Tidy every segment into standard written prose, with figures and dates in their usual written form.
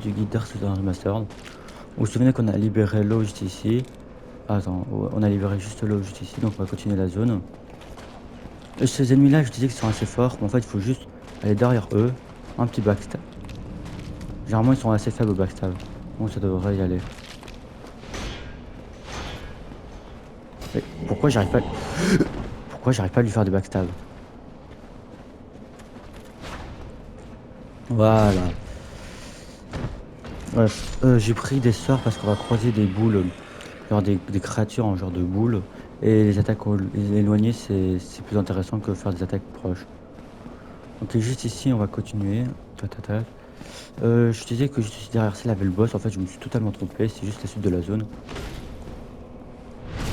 Du guide d'Hearthstone Remastered. Vous vous souvenez qu'on a libéré l'eau juste ici. Ah, attends, on a libéré juste l'eau juste ici, donc on va continuer la zone. Et ces ennemis-là, je disais qu'ils sont assez forts, mais en fait, il faut juste aller derrière eux. Un petit backstab. Généralement, ils sont assez faibles au backstab. Donc ça devrait y aller. Mais pourquoi j'arrive pas... Pourquoi j'arrive pas à lui faire des backstab? Voilà. Bref, j'ai pris des sorts parce qu'on va croiser des boules, genre des créatures en genre de boules. Et les attaques éloignées, c'est plus intéressant que faire des attaques proches. Donc juste ici, on va continuer. Tac, tac, tac. Je disais que juste ici derrière ça, il y avait le boss. En fait, je me suis totalement trompé. C'est juste la suite de la zone.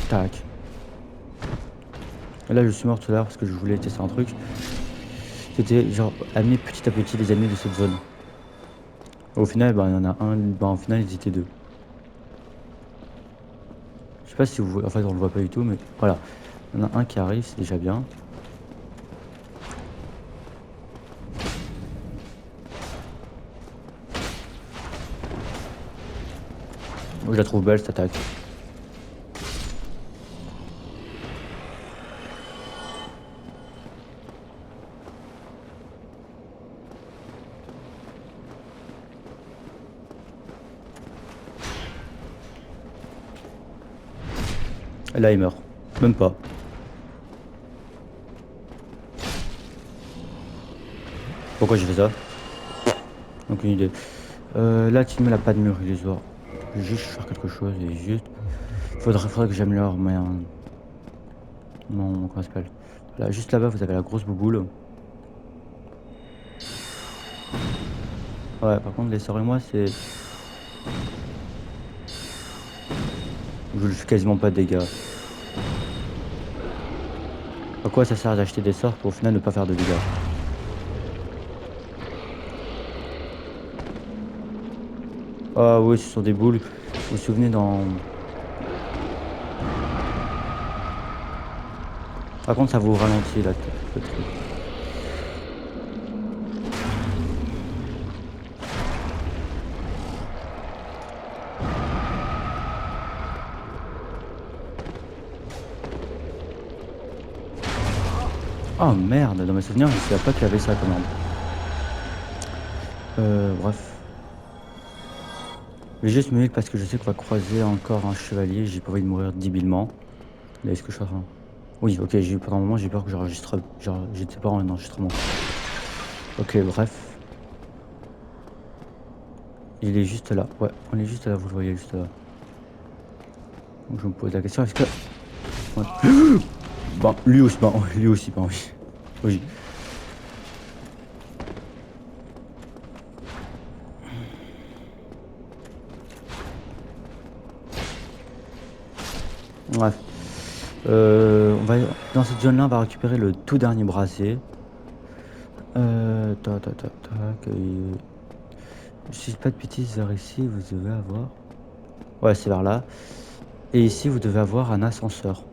Tac. Et là, je suis mort tout à l'heure parce que je voulais tester un truc. C'était genre amener petit à petit les ennemis de cette zone. Au final, bah, il y en a un. Bah, au final, ils étaient deux. Je sais pas si vous voyez. En fait, on le voit pas du tout, mais voilà. Il y en a un qui arrive, c'est déjà bien. Je la trouve belle cette attaque. Et là, il meurt. Même pas. Pourquoi j'ai fait ça? Aucune idée. Là, tu ne mets pas de mur illusoire. Je vais juste faire quelque chose et juste. Faudrait que j'améliore mon. Comment ça s'appelle? Là, juste là-bas, vous avez la grosse bouboule. Ouais, par contre, les sorts et moi, c'est. Je fais quasiment pas de dégâts. À quoi ça sert d'acheter des sorts pour au final ne pas faire de dégâts? Ah oui, ce sont des boules. Vous vous souvenez dans. Par contre, ça vous ralentit là, le truc. Oh merde, dans mes souvenirs, je ne savais pas qu'il y avait ça commande. Bref. Je vais juste me heal parce que je sais qu'on va croiser encore un chevalier. J'ai pas envie de mourir débilement. Là, est-ce que je suis en train. Oui, ok, pendant un moment, j'ai peur que j'enregistre. Genre, j'étais pas en enregistrement. Ok, bref. Il est juste là. Ouais, on est juste là, vous le voyez juste là. Donc je me pose la question, est-ce que. Ouais. Bon, lui aussi, bon, lui aussi, bon, oui. Oui. Bref. Dans cette zone-là, on va récupérer le tout dernier bracelet. Tac, tac, tac, tac. Si je dis pas de bêtises, vers ici, vous devez avoir. Ouais, c'est vers là. Et ici, vous devez avoir un ascenseur.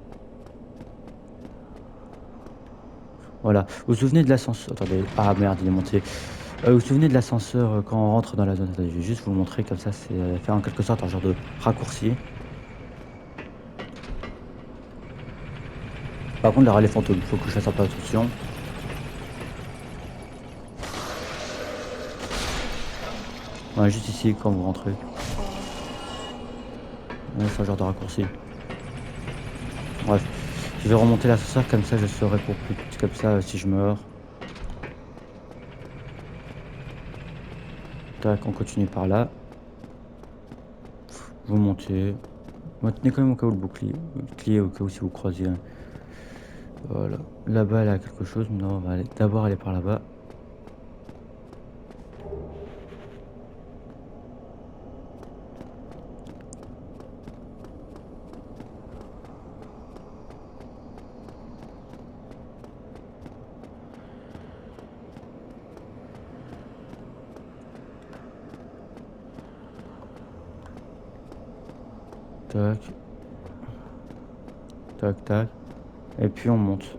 Voilà. Vous vous souvenez de l'ascenseur? Attendez. Ah merde, il est monté. Vous vous souvenez de l'ascenseur quand on rentre dans la zone? Attendez, je vais juste vous montrer comme ça. C'est faire en quelque sorte un genre de raccourci. Par contre, les relais fantômes, faut que je fasse un peu attention. Ouais, juste ici, quand vous rentrez. Ouais, c'est un genre de raccourci. Bref. Je vais remonter l'ascenseur comme ça, je saurai pour plus. Comme ça, si je meurs. Tac, on continue par là. Vous montez. Maintenez quand même au cas où le bouclier. Le bouclier au cas où si vous croisez. Voilà. Là-bas, elle a quelque chose. Non, on va d'abord aller par là-bas. Tac, tac, tac. Et puis on monte.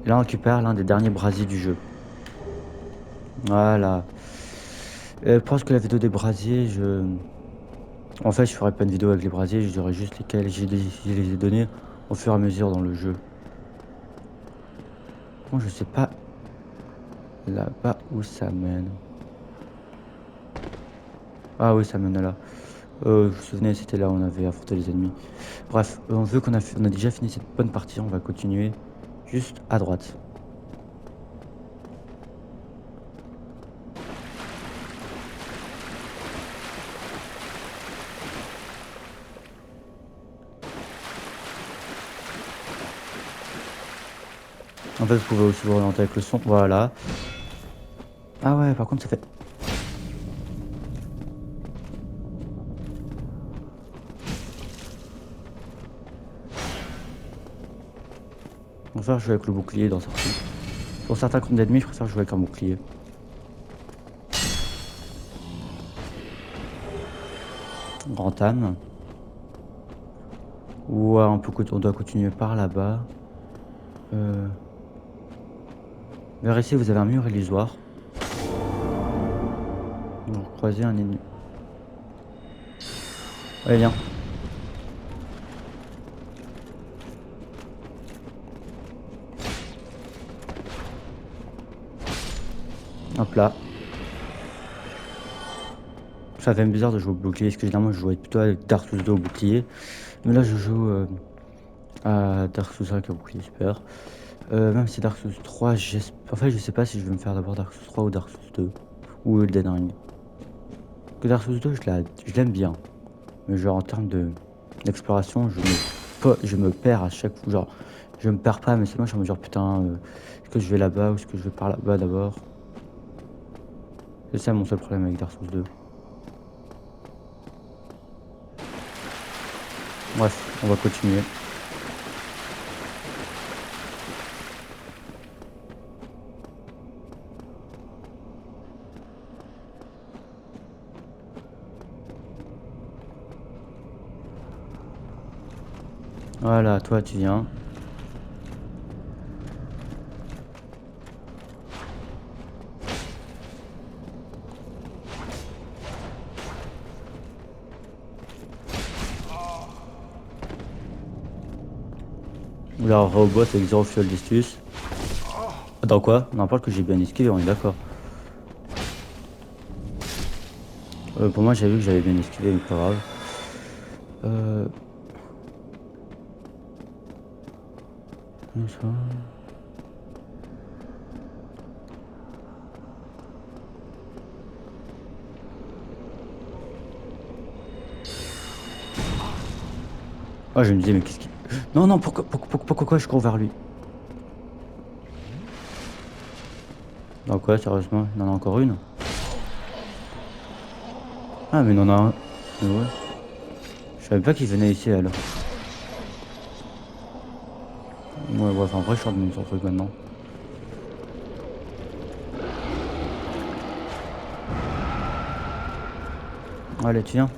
Et là, on récupère l'un des derniers brasiers du jeu. Voilà. Je pense que la vidéo des brasiers, en fait, je ferai pas une vidéo avec les brasiers, je dirai juste lesquels je les ai donnés au fur et à mesure dans le jeu. Bon, je sais pas là-bas où ça mène. Ah oui, ça mène là. Vous vous souvenez, c'était là où on avait affronté les ennemis. Bref, vu on a déjà fini cette bonne partie, on va continuer juste à droite. En fait, vous pouvez aussi vous orienter avec le son. Voilà. Ah ouais, par contre, ça fait... On va faire jouer avec le bouclier dans certains... Pour certains comptes d'ennemis, je préfère jouer avec un bouclier. Grand âme. Ouais, on doit continuer par là-bas. Vers ici, vous avez un mur illusoire. Vous croisez un ennemi. Allez, viens. Hop là. Ça fait bizarre de jouer au bouclier, parce que généralement je jouais plutôt avec Dark Souls 2 au bouclier. Mais là je joue à Dark Souls 5 au bouclier, super. Même si Dark Souls 3, en fait je sais pas si je vais me faire d'abord Dark Souls 3 ou Dark Souls 2. Ou Elden Ring. Que Dark Souls 2 je l'aime bien. Mais genre en termes d'exploration, je me perds à chaque fois. Genre, je me perds pas, mais c'est moi je suis en mode genre putain, est-ce que je vais là-bas ou est-ce que je vais par là-bas d'abord? C'est ça mon seul problème avec Dark Souls 2. Bref, on va continuer. Voilà, toi tu viens. Oula, robot avec 0 fuel distus. Dans quoi? On en parle que j'ai bien esquivé, on est d'accord. Pour moi, j'ai vu que j'avais bien esquivé, mais pas grave. Euh... ça. Ah, je me disais, mais qu'est-ce qui... Non, non, pourquoi je cours vers lui? Dans quoi, sérieusement? Il en a encore une? Ah, mais il en a un. Mais ouais. Je savais pas qu'il venait ici, alors. Ouais, ouais, enfin, en vrai, je sors de mon truc maintenant. Allez, tiens.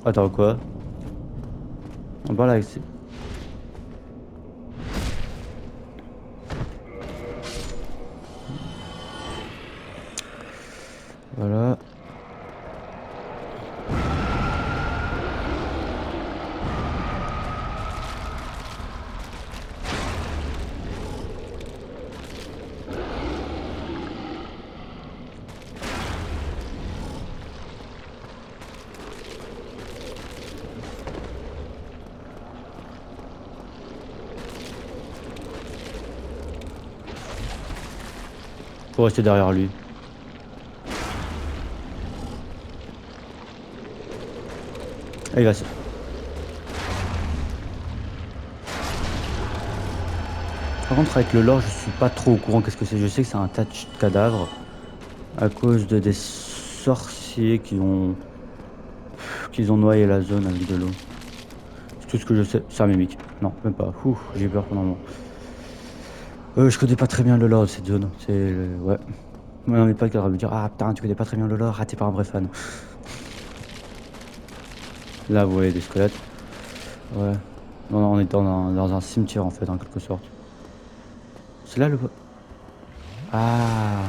Attends, quoi? On parle avec... Voilà. Faut rester derrière lui. Ah, il va se... Par contre, avec le lore, je suis pas trop au courant qu'est-ce que c'est. Je sais que c'est un tas de cadavres à cause de des sorciers qui ont noyé la zone avec de l'eau. C'est tout ce que je sais. C'est un mimique. Non, même pas. Ouh, j'ai eu peur pendant un moment. Je connais pas très bien le lore de cette zone. Ouais. Moi, non, mais pas qu'il va me dire, ah putain, tu connais pas très bien le lore, ah, t'es pas un vrai fan. Là, vous voyez des squelettes. Ouais. Non, non, on est dans un cimetière, en fait, en quelque sorte. C'est là le... Ah.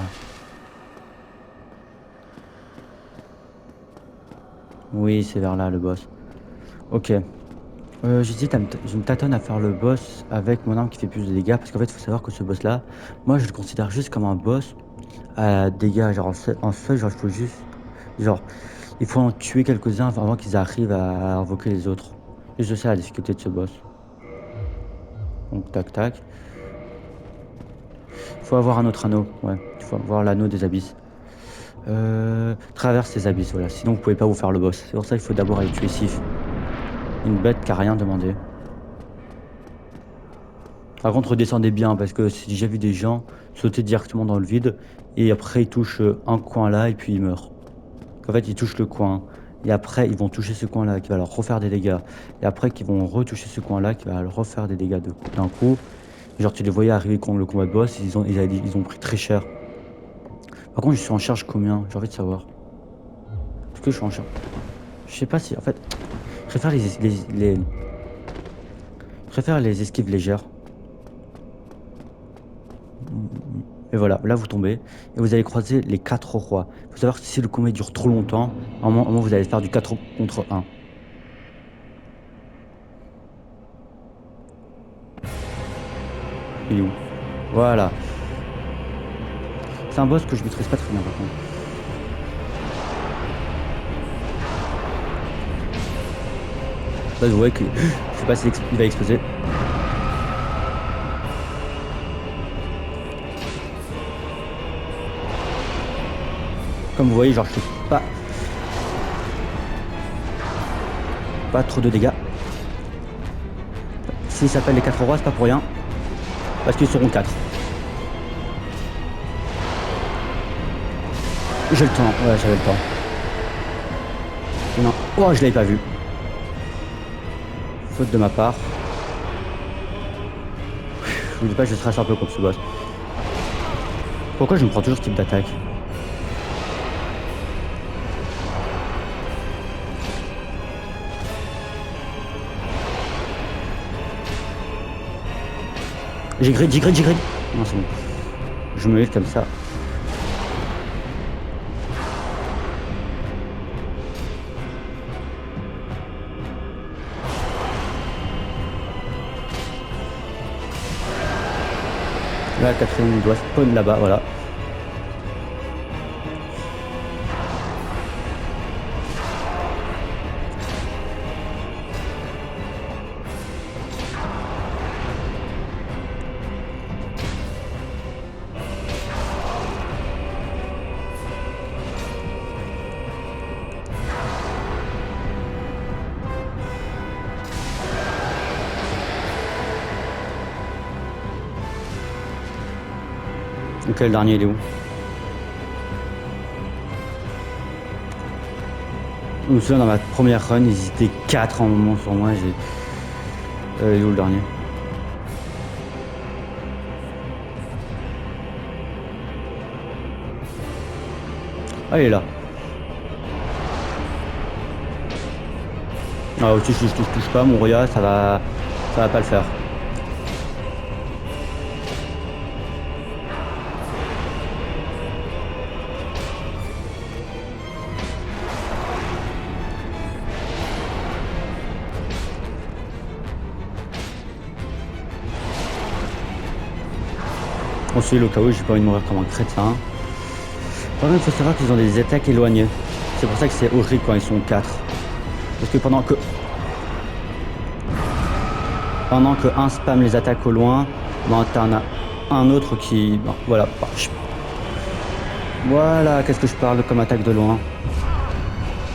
Oui, c'est vers là, le boss. Ok. J'hésite je me tâtonne à faire le boss avec mon arme qui fait plus de dégâts. Parce qu'en fait, il faut savoir que ce boss-là, moi, je le considère juste comme un boss à dégâts. Genre, en fait, genre, il faut juste... Genre, il faut en tuer quelques-uns avant qu'ils arrivent à invoquer les autres. Et je sais la difficulté de ce boss. Donc, tac, tac. Il faut avoir un autre anneau. Ouais, il faut avoir l'anneau des abysses. Traverse les abysses, voilà. Sinon, vous pouvez pas vous faire le boss. C'est pour ça qu'il faut d'abord aller tuer Sif. Une bête qui a rien demandé. Par contre, redescendez bien, parce que j'ai déjà vu des gens sauter directement dans le vide, et après ils touchent un coin là, et puis ils meurent. En fait, ils touchent le coin, et après ils vont toucher ce coin là, qui va leur refaire des dégâts. Et après qu'ils vont retoucher ce coin là, qui va leur refaire des dégâts d'un coup. Genre, tu les voyais arriver contre le combat de boss, ils ont pris très cher. Par contre, je suis en charge combien? J'ai envie de savoir. Est-ce que je suis en charge? Je sais pas si, en fait, je préfère je préfère les esquives légères. Et voilà, là vous tombez et vous allez croiser les 4 rois. Il faut savoir que si le combat dure trop longtemps, à un moment vous allez faire du 4 contre 1. Il est où? Voilà. C'est un boss que je maîtrise pas très bien par contre. Là vous voyez que je sais pas s'il il va exploser. Comme vous voyez, genre je fais pas trop de dégâts. S'ils s'appellent les 4 rois, c'est pas pour rien. Parce qu'ils seront 4. J'ai le temps, ouais j'avais le temps. Non. Oh je l'avais pas vu. Faute de ma part. Je vous dis pas, je stresse un peu contre ce boss. Pourquoi je me prends toujours ce type d'attaque? J'ai grid. Non c'est bon. Je me mets comme ça. Là, Catherine doit spawn là-bas, voilà. Donc le dernier, il est où? Je me souviens, dans ma première run, ils étaient 4 en moment sur moi. Il est où le dernier? Ah, il est là. Ah, si je touche pas, mon Roya, ça va pas le faire. Ensuite, le cas où j'ai pas envie de mourir comme un crétin. Par contre, il faut savoir qu'ils ont des attaques éloignées. C'est pour ça que c'est horrible quand ils sont 4. Parce que pendant que un spam les attaques au loin, ben, t'en as un autre qui... Ben, voilà. Voilà, qu'est-ce que je parle comme attaque de loin.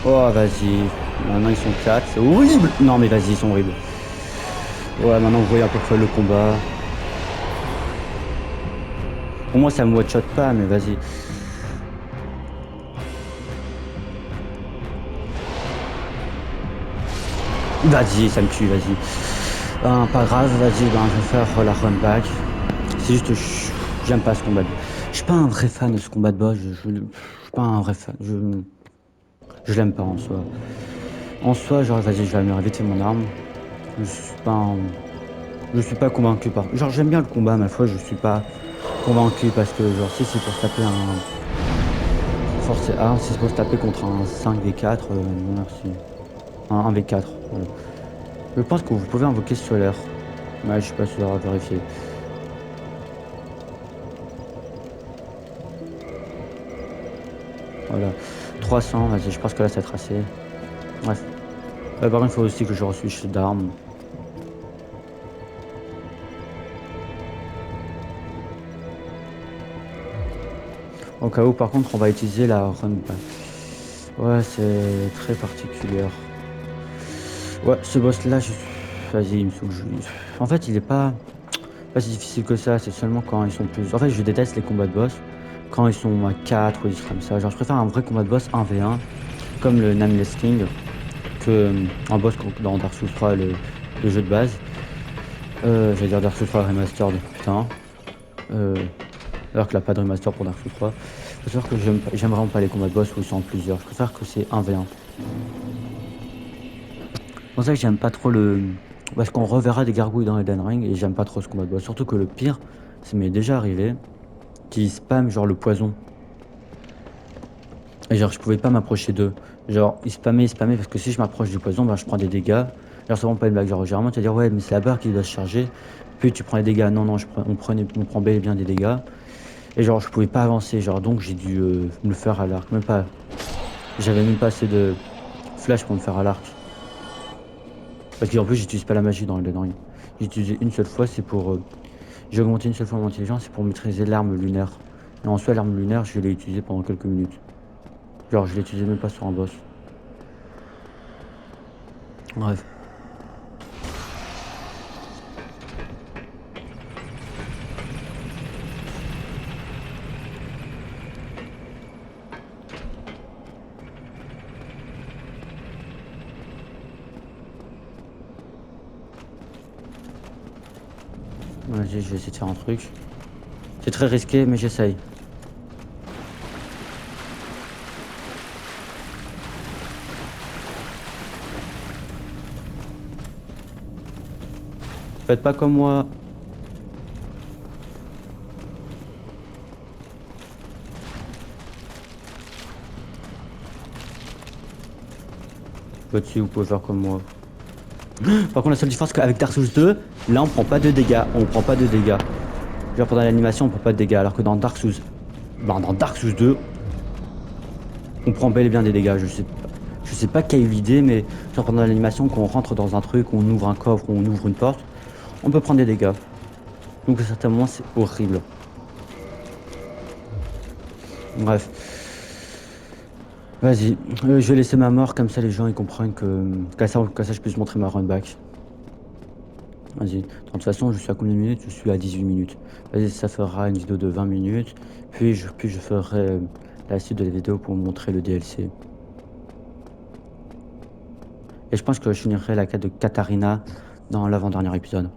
Oh, vas-y. Maintenant, ils sont 4. C'est horrible. Non, mais vas-y, ils sont horribles. Ouais, maintenant, vous voyez à peu près le combat. Pour moi, ça me one-shot pas, mais vas-y. Vas-y, ça me tue, vas-y. Ben, pas grave, vas-y, ben, je vais faire la run back. C'est juste, j'aime pas ce combat. Je suis pas un vrai fan de ce combat de boss. Je suis pas un vrai fan. Je l'aime pas en soi. En soi, genre, vas-y, je vais améliorer vite fait mon arme. Je suis pas, je suis pas convaincu par. Genre, j'aime bien le combat, mais à la fois, je suis pas convaincu parce que, genre, si c'est pour se taper un force arme, si c'est pour se taper contre un 5v4, non merci. Un 1v4, voilà. Je pense que vous pouvez invoquer solaire. Ouais, je suis pas sûr à vérifier. Voilà. 300, vas-y, je pense que là, ça va être assez. Bref. Par contre, il faut aussi que je reswitch d'armes. Au cas où, par contre, on va utiliser la run back. Ouais, c'est très particulier. Ouais, ce boss-là, vas-y, il me saoule. En fait, il est pas si difficile que ça. C'est seulement quand ils sont plus. En fait, je déteste les combats de boss. Quand ils sont à 4 ou des trucs comme ça. Genre, je préfère un vrai combat de boss 1v1, comme le Nameless King, que un boss dans Dark Souls 3, le jeu de base. J'allais dire Dark Souls 3 Remastered, putain. Euh, alors que là, pas de remaster pour Dark Souls 3. Faut savoir que j'aime vraiment pas les combats de boss où ils sont en plusieurs. Je préfère que c'est 1v1. C'est pour ça que j'aime pas trop le. Parce qu'on reverra des gargouilles dans Elden Ring et j'aime pas trop ce combat de boss. Surtout que le pire, ça m'est déjà arrivé, qu'ils spam genre le poison. Et genre, je pouvais pas m'approcher d'eux. Genre, ils spammaient parce que si je m'approche du poison, ben, je prends des dégâts. Genre, c'est vraiment pas une blague. Genre, généralement, tu vas dire, ouais, mais c'est la barre qui doit se charger. Puis tu prends les dégâts. Non, non, on prend bel et bien des dégâts. Et genre, je pouvais pas avancer. Genre, donc j'ai dû me le faire à l'arc. Même pas. J'avais même pas assez de flash pour me faire à l'arc. Parce qu'en plus, j'utilise pas la magie dans Elden Ring. J'ai utilisé une seule fois, c'est pour. J'ai augmenté une seule fois mon intelligence, c'est pour maîtriser l'arme lunaire. Et en soi, l'arme lunaire, je l'ai utilisée pendant quelques minutes. Genre, je l'ai utilisée même pas sur un boss. Bref. Vas-y, je vais essayer de faire un truc. C'est très risqué, mais j'essaye. Faites pas comme moi. Là-dessus, vous pouvez faire comme moi. Par contre, la seule différence, c'est qu'avec Dark Souls 2, là, on prend pas de dégâts. On prend pas de dégâts. Genre, pendant l'animation, on prend pas de dégâts. Alors que dans Dark Souls. Ben, dans Dark Souls 2, on prend bel et bien des dégâts. Je sais pas quelle est l'idée, mais genre pendant l'animation, quand on rentre dans un truc, on ouvre un coffre, on ouvre une porte, on peut prendre des dégâts. Donc à certains moments, c'est horrible. Bref. Vas-y, je vais laisser ma mort, comme ça les gens ils comprennent comme ça je puisse montrer ma run back. Vas-y, de toute façon je suis à combien de minutes? Je suis à 18 minutes. Vas-y, ça fera une vidéo de 20 minutes, puis je ferai la suite de la vidéo pour montrer le DLC. Et je pense que je finirai la quête de Katarina dans l'avant-dernier épisode.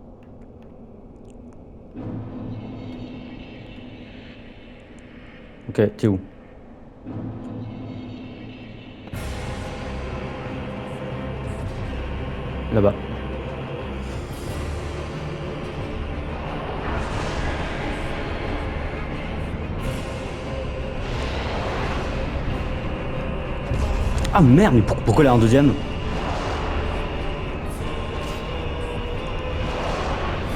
Ok, t'es où? Là-bas. Ah merde, mais pourquoi là en deuxième?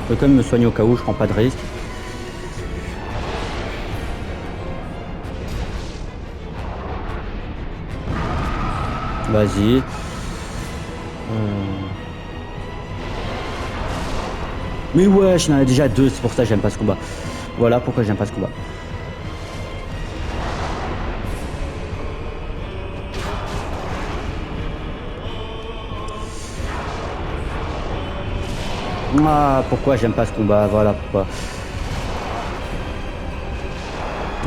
Je vais quand même me soigner au cas où, je prends pas de risque. Vas-y. Mais ouais, j'en ai déjà deux, c'est pour ça que j'aime pas ce combat. Voilà pourquoi j'aime pas ce combat. Ah, pourquoi j'aime pas ce combat, voilà pourquoi.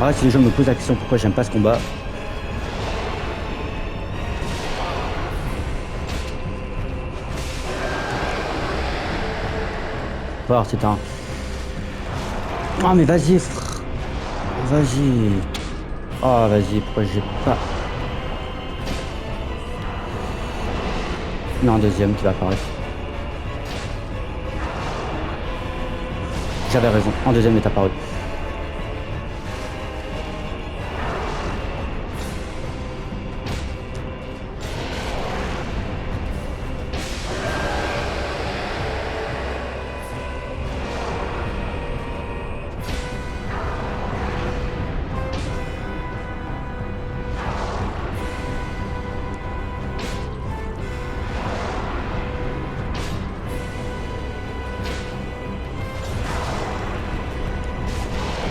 Ah, si les gens me posent la question pourquoi j'aime pas ce combat. Alors c'est un. Ah mais vas-y, frère. Vas-y. Ah vas-y, pourquoi j'ai pas. Il y en a un deuxième qui va apparaître. J'avais raison, un deuxième est apparu.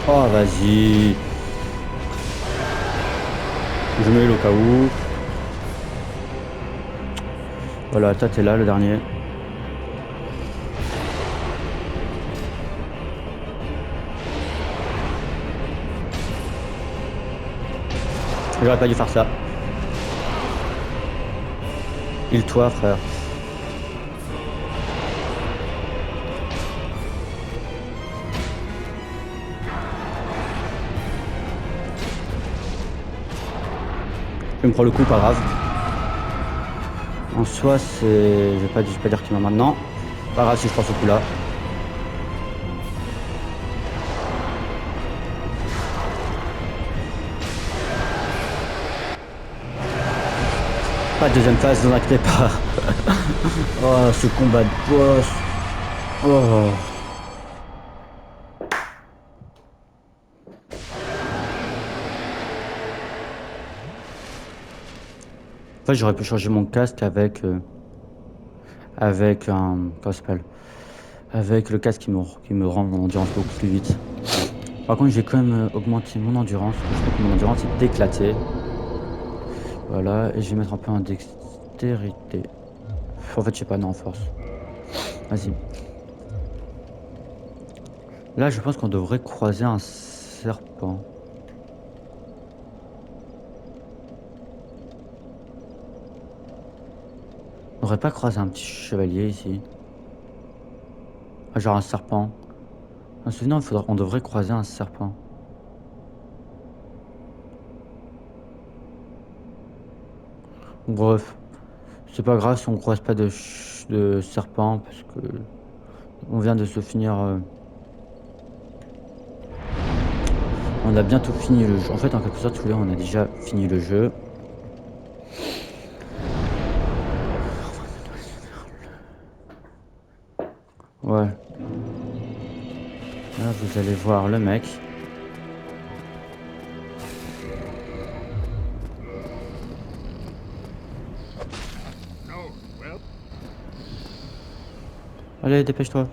Oh, vas-y. Je mets le cas où. Voilà, toi t'es là, le dernier. J'aurais pas dû faire ça. Il toi, frère. Je me prends le coup, pas grave. En soi, c'est... Je vais pas dire qu'il m'a maintenant. Pas grave si je prends ce coup-là. Pas de deuxième phase, ne vous inquiétez pas. Oh, ce combat de boss. Oh. En fait, j'aurais pu changer mon casque avec un... Comment ça s'appelle? Avec le casque qui me rend mon endurance beaucoup plus vite. Par contre, j'ai quand même augmenté mon endurance. Je crois que mon endurance est éclatée. Voilà, et je vais mettre un peu en dextérité. En fait, je sais pas, non, en force. Vas-y. Là, je pense qu'on devrait croiser un serpent. On devrait pas croiser un petit chevalier ici. Ah, genre un serpent. En se souvenant, on devrait croiser un serpent. Bref, c'est pas grave si on croise pas de serpent parce que on vient de se finir. On a bientôt fini le jeu. En fait, en quelque sorte, tous les on a déjà fini le jeu. Ouais. Là, vous allez voir le mec. Allez, dépêche-toi.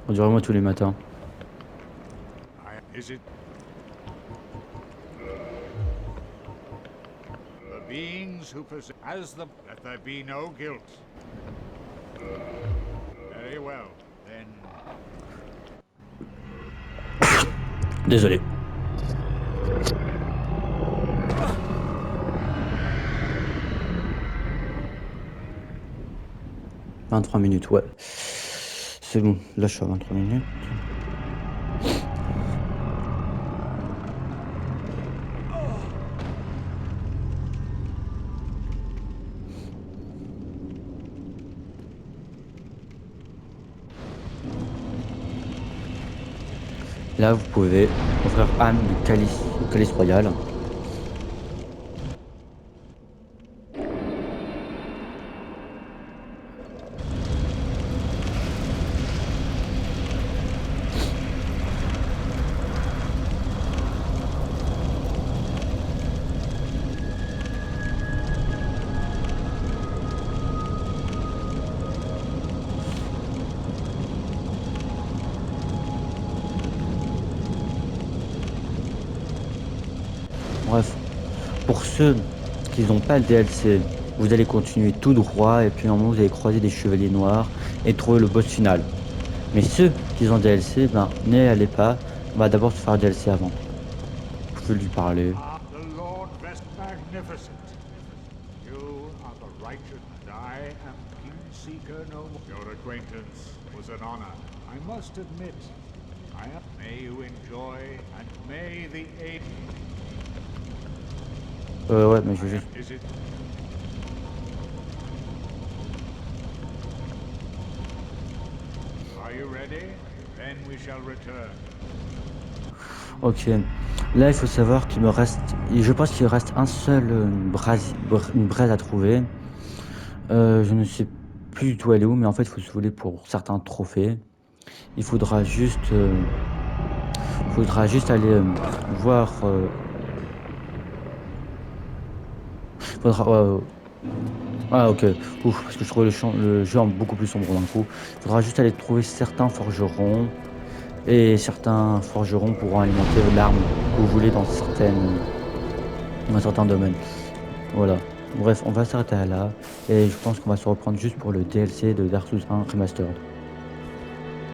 On dirait moi tous les matins. Is it the beings who possess as the that there be no guilt? Very well, then. Désolé. « 23 minutes, ouais. C'est bon, là je suis à 23 minutes. Là, vous pouvez ouvrir âme du calice royal. Bref, pour ceux qui n'ont pas le DLC, vous allez continuer tout droit et puis à un moment vous allez croiser des chevaliers noirs et trouver le boss final. Mais ceux qui ont DLC, ben n'y allez pas, on va d'abord se faire le DLC avant. Je peux lui parler. The Lord Vest magnificent. You are the righteous, and I am Kingseeker no more. Your acquaintance was an honor. I must admit, May you enjoy, and may the aid. Ouais, mais je veux juste... Is it? Are you ready? Then we shall return. Ok. Là, il faut savoir qu'il me reste... Je pense qu'il reste un seul une braise à trouver. Je ne sais plus du tout elle est où, mais en fait, il faut se voler pour certains trophées. Il faudra juste aller voir... faudra... Ah ok, ouf, parce que je trouve le jeu beaucoup plus sombre d'un coup. Il faudra juste aller trouver certains forgerons, et certains forgerons pourront alimenter l'arme que vous voulez dans certains domaines. Voilà. Bref, on va s'arrêter là, et je pense qu'on va se reprendre juste pour le DLC de Dark Souls 1 Remastered.